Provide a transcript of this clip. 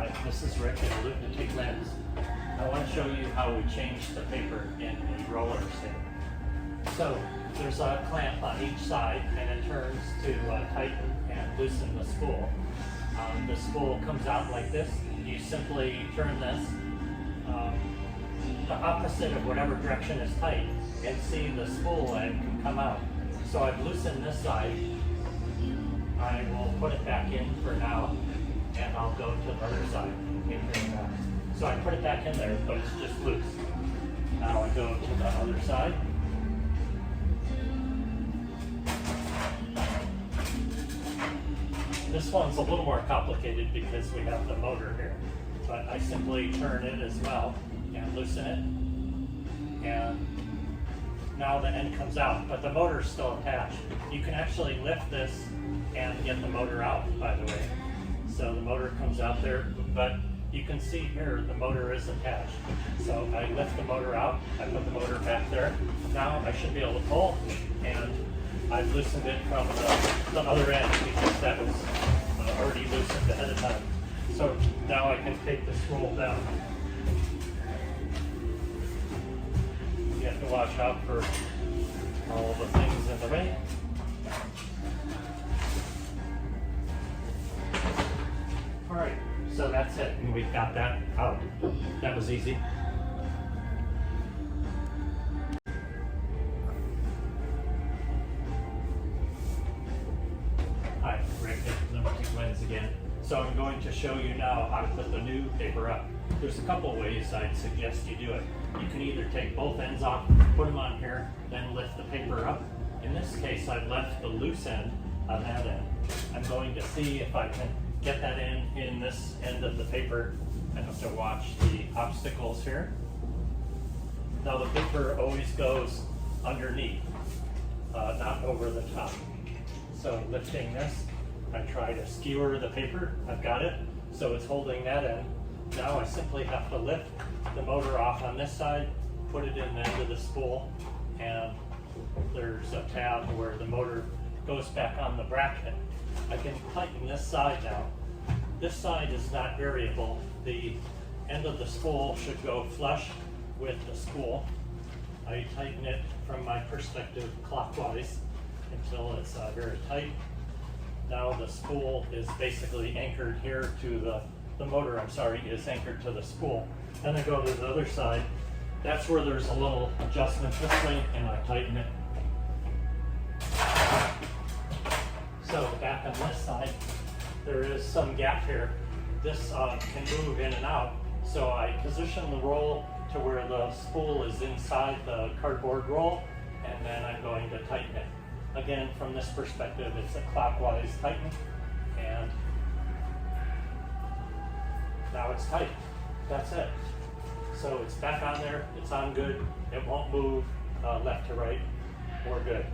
Hi, this is Rick at Lunatic Lens. I want to show you how we change the paper in the roller stand. So there's a clamp on each side and it turns to tighten and loosen the spool. The spool comes out like this. You simply turn this the opposite of whatever direction is tight and see the spool end can come out. So I've loosened this side. I will put it back in for now and I'll go to the other side. So I put it back in there, but it's just loose. Now I go to the other side. This one's a little more complicated because we have the motor here, but I simply turn it as well and loosen it. And now the end comes out, but the motor's still attached. You can actually lift this and get the motor out, by the way. So the motor comes out there, but you can see here the motor is attached. So I lift the motor out, I put the motor back there. Now I should be able to pull, and I've loosened it from the other end because that was already loosened ahead of time. So now I can take the spool down. You have to watch out for all the things in the way. Alright, so that's it, and we've got that out. That was easy. Hi, Rick at Lunatic Lens again. So I'm going to show you now how to put the new paper up. There's a couple ways I'd suggest you do it. You can either take both ends off, put them on here, then lift the paper up. In this case, I've left the loose end on that end. I'm going to see if I can get that in this end of the paper. I have to watch the obstacles here. Now the paper always goes underneath, not over the top. So lifting this, I try to skewer the paper. I've got it, so it's holding that end. Now I simply have to lift the motor off on this side, put it in the end of the spool, and there's a tab where the motor goes back on the bracket. I can tighten this side now. This side is not variable. The end of the spool should go flush with the spool. I tighten it from my perspective clockwise until it's very tight. Now the spool is basically anchored here to the motor, is anchored to the spool. Then I go to the other side. That's where there's a little adjustment this way, and I tighten it. So back on this side, there is some gap here. This can move in and out. So I position the roll to where the spool is inside the cardboard roll, and then I'm going to tighten it. Again, from this perspective, it's a clockwise tighten, and now it's tight. That's it. So it's back on there, it's on good, it won't move left to right. We're good.